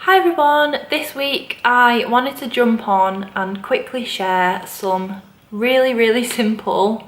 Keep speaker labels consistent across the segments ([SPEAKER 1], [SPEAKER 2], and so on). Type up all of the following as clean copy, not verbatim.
[SPEAKER 1] Hi everyone, this week I wanted to jump on and quickly share some really simple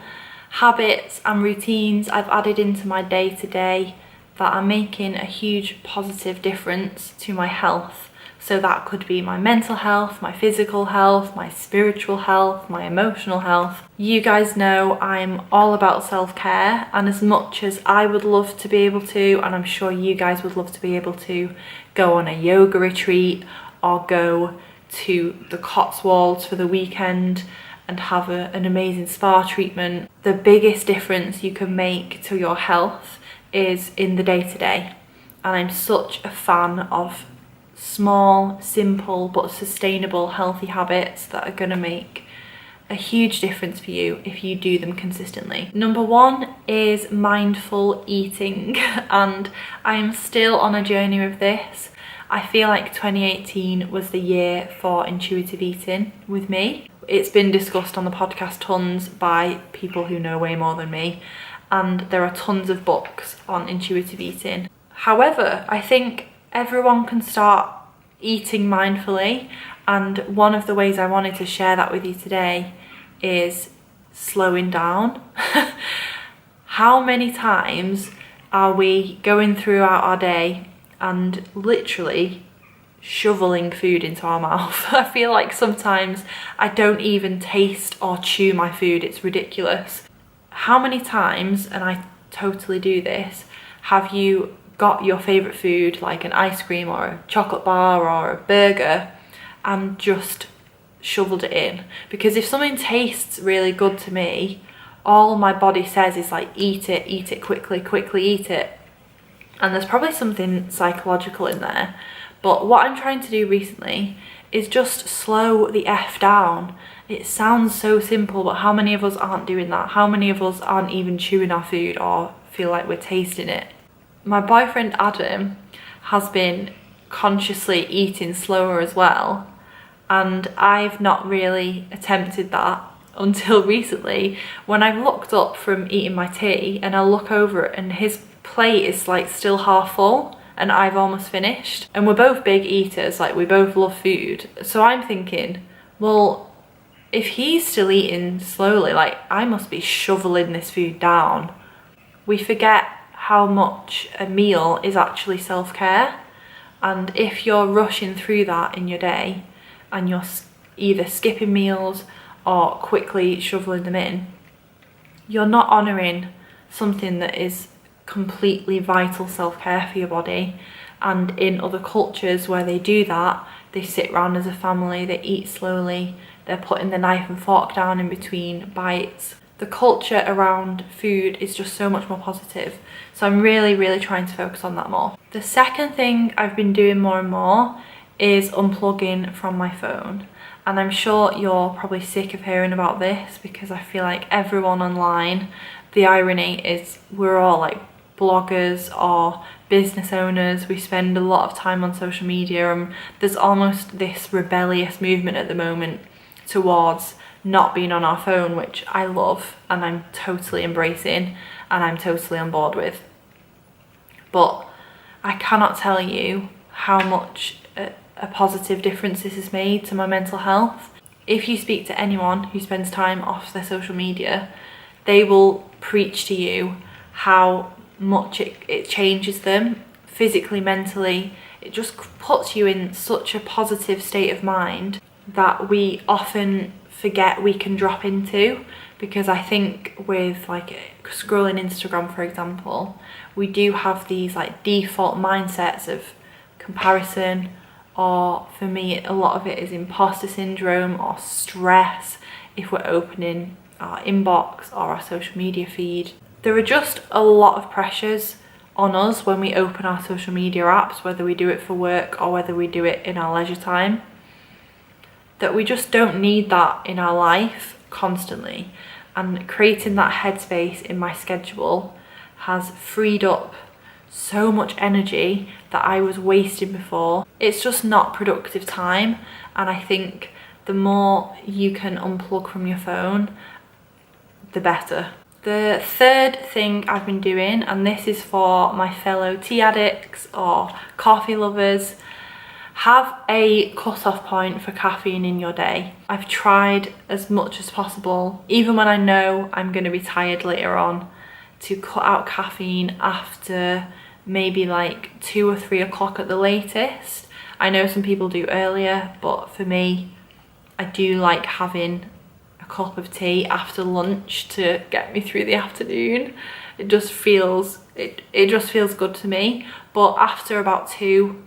[SPEAKER 1] habits and routines I've added into my day-to-day that are making a huge positive difference to my health. So that could be my mental health, my physical health, my spiritual health, my emotional health. You guys know I'm all about self-care, and as much as I would love to be able to, and I'm sure you guys would love to be able to, go on a yoga retreat or go to the Cotswolds for the weekend and have an amazing spa treatment, the biggest difference you can make to your health is in the day-to-day. And I'm such a fan of small, simple but sustainable healthy habits that are going to make a huge difference for you if you do them consistently. Number one is mindful eating, and I am still on a journey with this. I feel like 2018 was the year for intuitive eating with me. It's been discussed on the podcast tons by people who know way more than me, and there are tons of books on intuitive eating. However, I think everyone can start eating mindfully, and one of the ways I wanted to share that with you today is slowing down. How many times are we going throughout our day and literally shoveling food into our mouth? I feel like sometimes I don't even taste or chew my food. It's ridiculous. How many times, and I totally do this, have you got your favourite food like an ice cream or a chocolate bar or a burger and just shoveled it in? Because if something tastes really good to me, all my body says is like, eat it quickly eat it. And there's probably something psychological in there, but what I'm trying to do recently is just slow the F down. It sounds so simple, but how many of us aren't doing that? How many of us aren't even chewing our food or feel like we're tasting it? My boyfriend Adam has been consciously eating slower as well, and I've not really attempted that until recently, when I've looked up from eating my tea and I look over it and his plate is like still half full and I've almost finished. And we're both big eaters, like we both love food. So I'm thinking, well, if he's still eating slowly, like I must be shoveling this food down. We forget how much a meal is actually self-care, and if you're rushing through that in your day and you're either skipping meals or quickly shoveling them in, you're not honouring something that is completely vital self-care for your body. And in other cultures where they do that, they sit around as a family, they eat slowly, they're putting the knife and fork down in between bites. The culture around food is just so much more positive. So I'm really trying to focus on that more. The second thing I've been doing more and more is unplugging from my phone. And I'm sure you're probably sick of hearing about this, because I feel like everyone online, the irony is we're all like bloggers or business owners. We spend a lot of time on social media, and there's almost this rebellious movement at the moment towards not being on our phone, which I love and I'm totally embracing and I'm totally on board with. But I cannot tell you how much a positive difference this has made to my mental health. If you speak to anyone who spends time off their social media, they will preach to you how much it changes them physically, mentally. It just puts you in such a positive state of mind that we often forget we can drop into. Because I think with like scrolling Instagram, for example, we do have these like default mindsets of comparison, or for me a lot of it is imposter syndrome or stress if we're opening our inbox or our social media feed. There are just a lot of pressures on us when we open our social media apps, whether we do it for work or whether we do it in our leisure time, that we just don't need that in our life constantly. And creating that headspace in my schedule has freed up so much energy that I was wasting before. It's just not productive time, and I think the more you can unplug from your phone, the better. The third thing I've been doing, and this is for my fellow tea addicts or coffee lovers, Have a cut-off point for caffeine in your day. I've tried as much as possible, even when I know I'm going to be tired later on, to cut out caffeine after maybe like 2 or 3 o'clock at the latest. I know some people do earlier, but for me, I do like having a cup of tea after lunch to get me through the afternoon. It just feels good to me. But after about 2,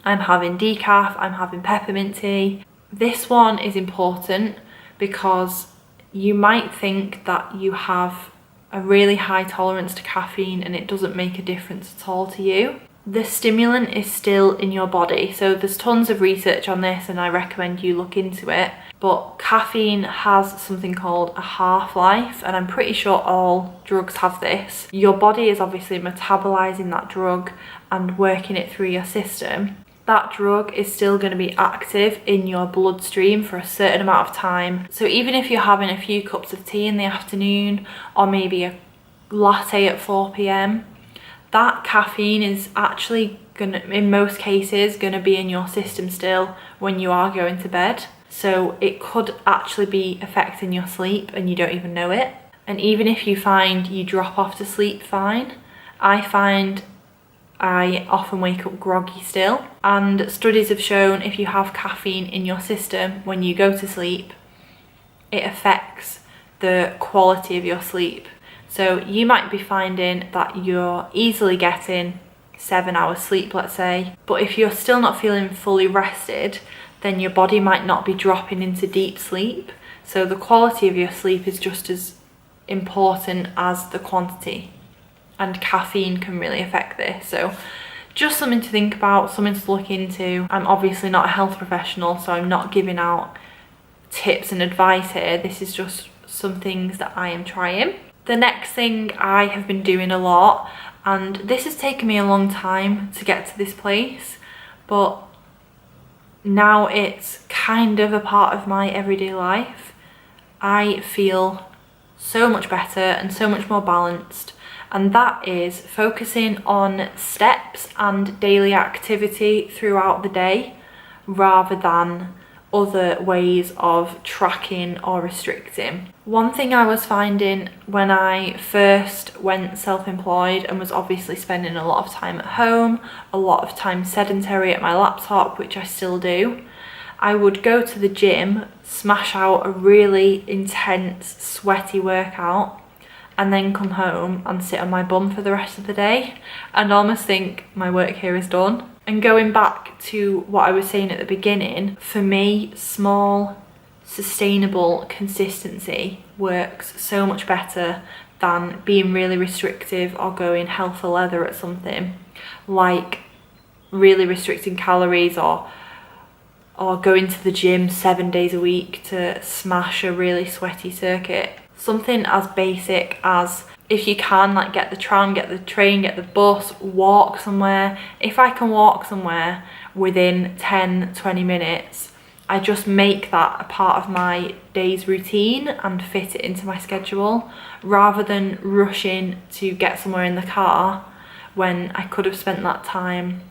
[SPEAKER 1] I'm having decaf, I'm having peppermint tea. This one is important because you might think that you have a really high tolerance to caffeine and it doesn't make a difference at all to you. The stimulant is still in your body, so there's tons of research on this and I recommend you look into it. But caffeine has something called a half-life, and I'm pretty sure all drugs have this. Your body is obviously metabolizing that drug and working it through your system. That drug is still going to be active in your bloodstream for a certain amount of time. So even if you're having a few cups of tea in the afternoon or maybe a latte at 4 p.m, that caffeine is actually gonna, in most cases, gonna be in your system still when you are going to bed. So it could actually be affecting your sleep and you don't even know it. And even if you find you drop off to sleep fine, I find I often wake up groggy still. And studies have shown if you have caffeine in your system when you go to sleep, it affects the quality of your sleep. So you might be finding that you're easily getting 7 hours sleep, let's say, but if you're still not feeling fully rested, then your body might not be dropping into deep sleep. So the quality of your sleep is just as important as the quantity. And caffeine can really affect this. So just something to think about, something to look into. I'm obviously not a health professional, so I'm not giving out tips and advice here. This is just some things that I am trying. The next thing I have been doing a lot, and this has taken me a long time to get to this place, but now it's kind of a part of my everyday life. I feel so much better and so much more balanced. And that is focusing on steps and daily activity throughout the day rather than other ways of tracking or restricting. One thing I was finding when I first went self-employed and was obviously spending a lot of time at home, a lot of time sedentary at my laptop, which I still do, I would go to the gym, smash out a really intense, sweaty workout, and then come home and sit on my bum for the rest of the day and almost think my work here is done. And going back to what I was saying at the beginning, for me, small, sustainable consistency works so much better than being really restrictive or going hell for leather at something, like really restricting calories or going to the gym 7 days a week to smash a really sweaty circuit. Something as basic as, if you can, like get the tram, get the train, get the bus, walk somewhere. If I can walk somewhere within 10-20 minutes, I just make that a part of my day's routine and fit it into my schedule rather than rushing to get somewhere in the car when I could have spent that time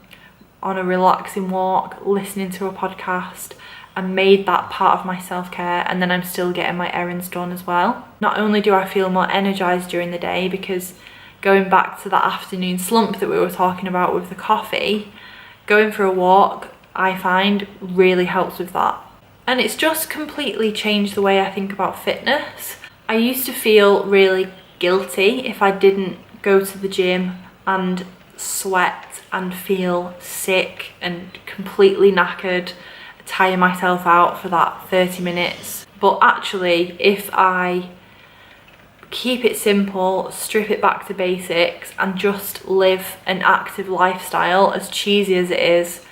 [SPEAKER 1] on a relaxing walk, listening to a podcast, and made that part of my self-care, and then I'm still getting my errands done as well. Not only do I feel more energized during the day, because going back to that afternoon slump that we were talking about with the coffee, going for a walk, I find, really helps with that. And it's just completely changed the way I think about fitness. I used to feel really guilty if I didn't go to the gym and sweat and feel sick and completely knackered, tire myself out for that 30 minutes. But actually, if I keep it simple, strip it back to basics, and just live an active lifestyle, as cheesy as it is,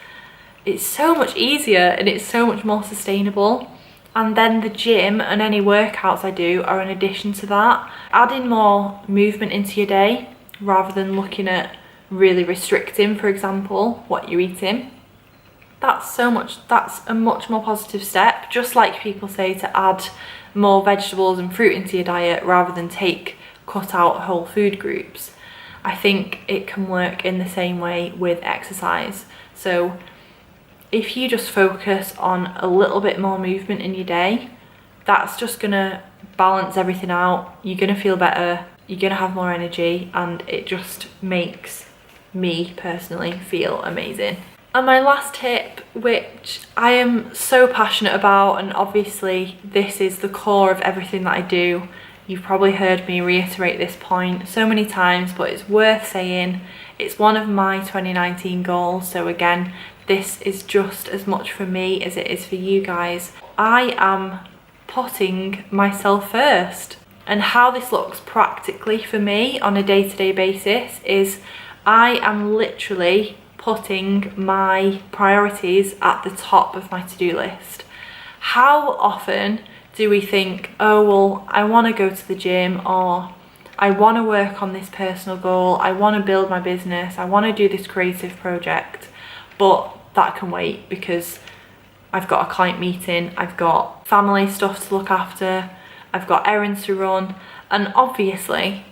[SPEAKER 1] it's so much easier and it's so much more sustainable. And then the gym and any workouts I do are an addition to that. Adding more movement into your day rather than looking at really restricting, for example, what you're eating. That's a much more positive step. Just like people say to add more vegetables and fruit into your diet rather than cut out whole food groups. I think it can work in the same way with exercise. So if you just focus on a little bit more movement in your day, that's just gonna balance everything out. You're gonna feel better, you're gonna have more energy, and it just makes me personally feel amazing. And my last tip, which I am so passionate about, and obviously this is the core of everything that I do. You've probably heard me reiterate this point so many times, but it's worth saying. It's one of my 2019 goals. So again, this is just as much for me as it is for you guys. I am putting myself first. And how this looks practically for me on a day-to-day basis is I am literally putting my priorities at the top of my to-do list. How often do we think, oh well, I want to go to the gym, or I want to work on this personal goal, I want to build my business, I want to do this creative project, but that can wait because I've got a client meeting, I've got family stuff to look after, I've got errands to run. And obviously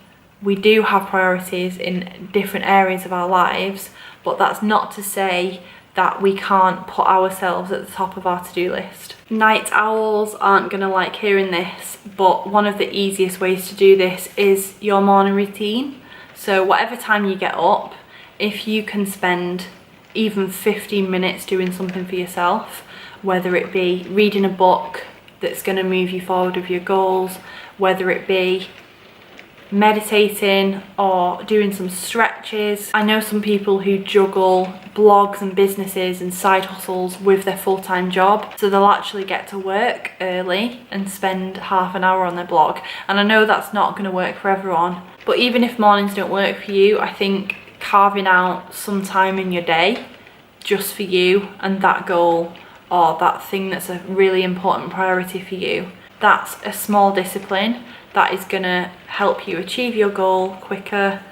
[SPEAKER 1] we do have priorities in different areas of our lives, but that's not to say that we can't put ourselves at the top of our to-do list. Night owls aren't gonna like hearing this, but one of the easiest ways to do this is your morning routine. So whatever time you get up, if you can spend even 15 minutes doing something for yourself, whether it be reading a book that's gonna move you forward with your goals, whether it be meditating or doing some stretches. I know some people who juggle blogs and businesses and side hustles with their full-time job, so they'll actually get to work early and spend half an hour on their blog. And I know that's not going to work for everyone, but even if mornings don't work for you, I think carving out some time in your day just for you and that goal, or that thing that's a really important priority for you, that's a small discipline that is gonna help you achieve your goal quicker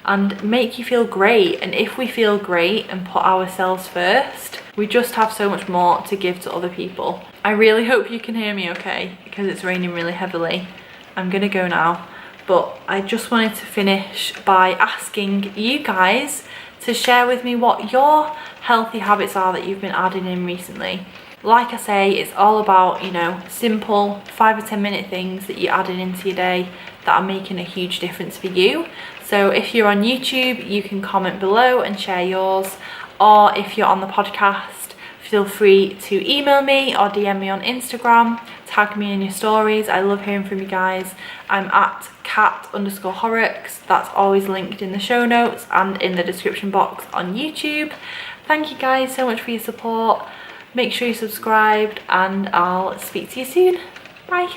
[SPEAKER 1] and make you feel great. And if we feel great and put ourselves first, we just have so much more to give to other people. I really hope you can hear me okay, because it's raining really heavily. I'm gonna go now, but I just wanted to finish by asking you guys to share with me what your healthy habits are that you've been adding in recently. Like I say, it's all about, you know, simple 5 or 10 minute things that you're adding into your day that are making a huge difference for you. So if you're on YouTube, you can comment below and share yours, or if you're on the podcast, feel free to email me or DM me on Instagram, tag me in your stories. I love hearing from you guys. I'm at cat_Horrocks. That's always linked in the show notes and in the description box on YouTube. Thank you guys so much for your support. Make sure you're subscribed, and I'll speak to you soon. Bye.